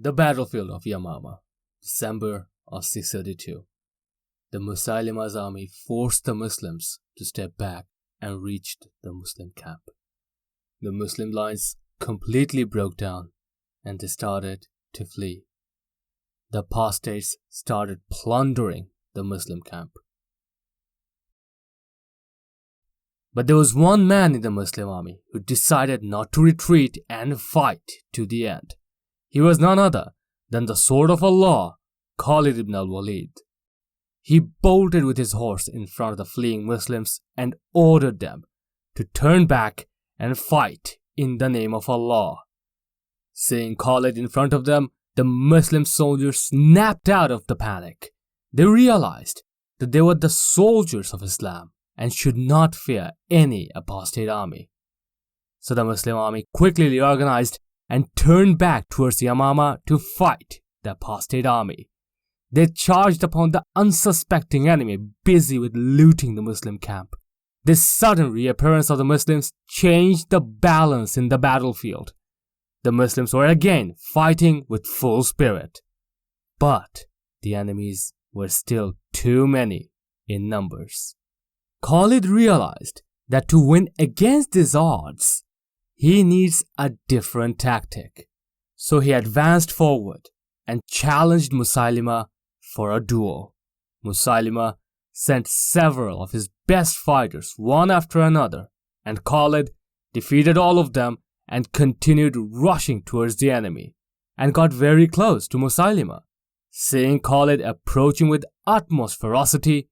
The battlefield of Yamama, December of 632. The Musailima's army forced the Muslims to step back and reached the Muslim camp. The Muslim lines completely broke down and they started to flee. The apostates started plundering the Muslim camp. But there was one man in the Muslim army who decided not to retreat and fight to the end. He was none other than the sword of Allah, Khalid Bin Walid. He bolted with his horse in front of the fleeing Muslims and ordered them to turn back and fight in the name of Allah. Seeing Khalid in front of them, the Muslim soldiers snapped out of the panic. They realized that they were the soldiers of Islam and should not fear any apostate army. So the Muslim army quickly reorganized and turned back towards Yamama to fight the apostate army. They charged upon the unsuspecting enemy busy with looting the Muslim camp. This sudden reappearance of the Muslims changed the balance in the battlefield. The Muslims were again fighting with full spirit. But the enemies were still too many in numbers. Khalid realized that to win against these odds, he needs a different tactic. So he advanced forward and challenged Musailima for a duel. Musailima sent several of his best fighters one after another, and Khalid defeated all of them and continued rushing towards the enemy and got very close to Musailima. Seeing Khalid approaching with utmost ferocity,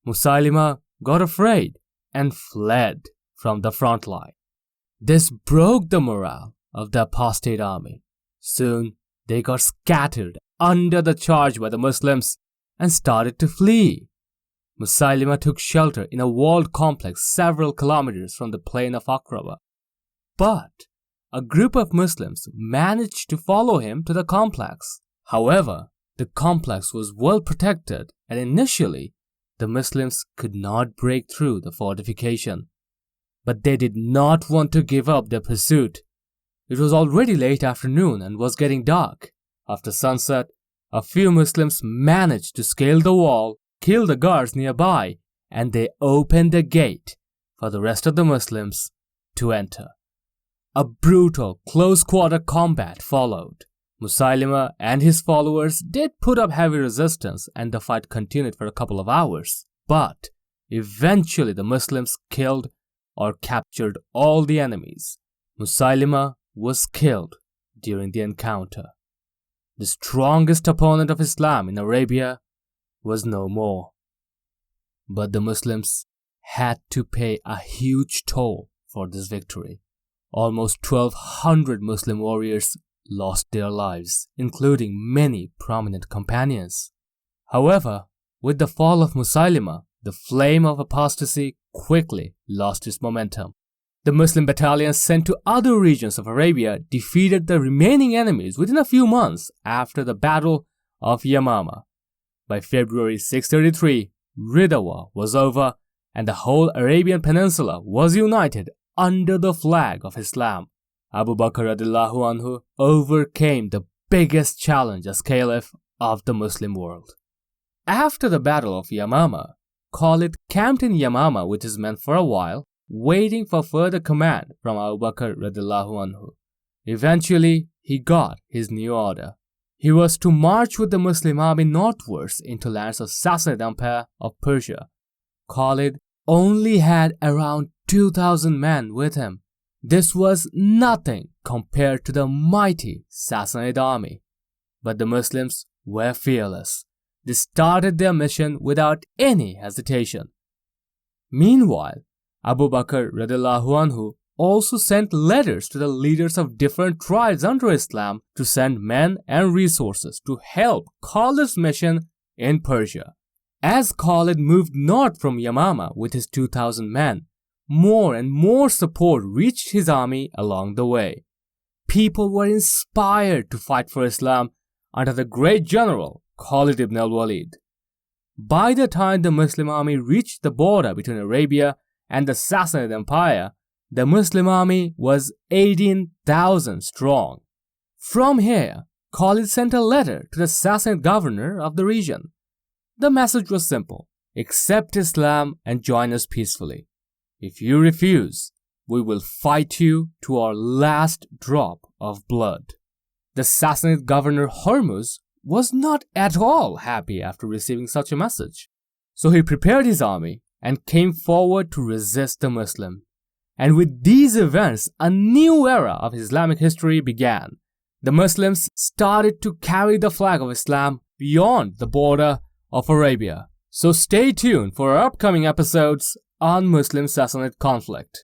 Musailima got afraid and fled from the front line. This broke the morale of the apostate army. Soon they got scattered under the charge by the Muslims and started to flee. Musailima took shelter in a walled complex several kilometers from the plain of Aqraba. But a group of Muslims managed to follow him to the complex. However, the complex was well protected and initially the Muslims could not break through the fortification. But they did not want to give up their pursuit. It was already late afternoon and was getting dark. After sunset, a few Muslims managed to scale the wall, kill the guards nearby, and they opened the gate for the rest of the Muslims to enter. A brutal close-quarter combat followed. Musailima and his followers did put up heavy resistance and the fight continued for a couple of hours. But eventually the Muslims killed or captured all the enemies. Musailima was killed during the encounter. The strongest opponent of Islam in Arabia was no more. But the Muslims had to pay a huge toll for this victory. Almost 1,200 Muslim warriors lost their lives, including many prominent companions. However, with the fall of Musailima, the flame of apostasy quickly lost its momentum. The Muslim battalions sent to other regions of Arabia defeated the remaining enemies within a few months after the Battle of Yamama. By February 633, Ridda War was over and the whole Arabian Peninsula was united under the flag of Islam. Abu Bakr radiallahu anhu overcame the biggest challenge as Caliph of the Muslim world. After the Battle of Yamama, Khalid camped in Yamama with his men for a while, waiting for further command from Abu Bakr radiallahu anhu. Eventually, he got his new order. He was to march with the Muslim army northwards into lands of Sassanid Empire of Persia. Khalid only had around 2,000 men with him. This was nothing compared to the mighty Sassanid army. But the Muslims were fearless. They started their mission without any hesitation. Meanwhile, Abu Bakr radiallahu anhu also sent letters to the leaders of different tribes under Islam to send men and resources to help Khalid's mission in Persia. As Khalid moved north from Yamama with his 2,000 men, more and more support reached his army along the way. People were inspired to fight for Islam under the great general Khalid ibn al-Walid. By the time the Muslim army reached the border between Arabia and the Sassanid Empire, the Muslim army was 18,000 strong. From here, Khalid sent a letter to the Sassanid governor of the region. The message was simple: accept Islam and join us peacefully. If you refuse, we will fight you to our last drop of blood. The Sassanid governor Hormuz was not at all happy after receiving such a message. So he prepared his army and came forward to resist the Muslim. And with these events, a new era of Islamic history began. The Muslims started to carry the flag of Islam beyond the border of Arabia. So stay tuned for our upcoming episodes on Muslim-Sassanid conflict.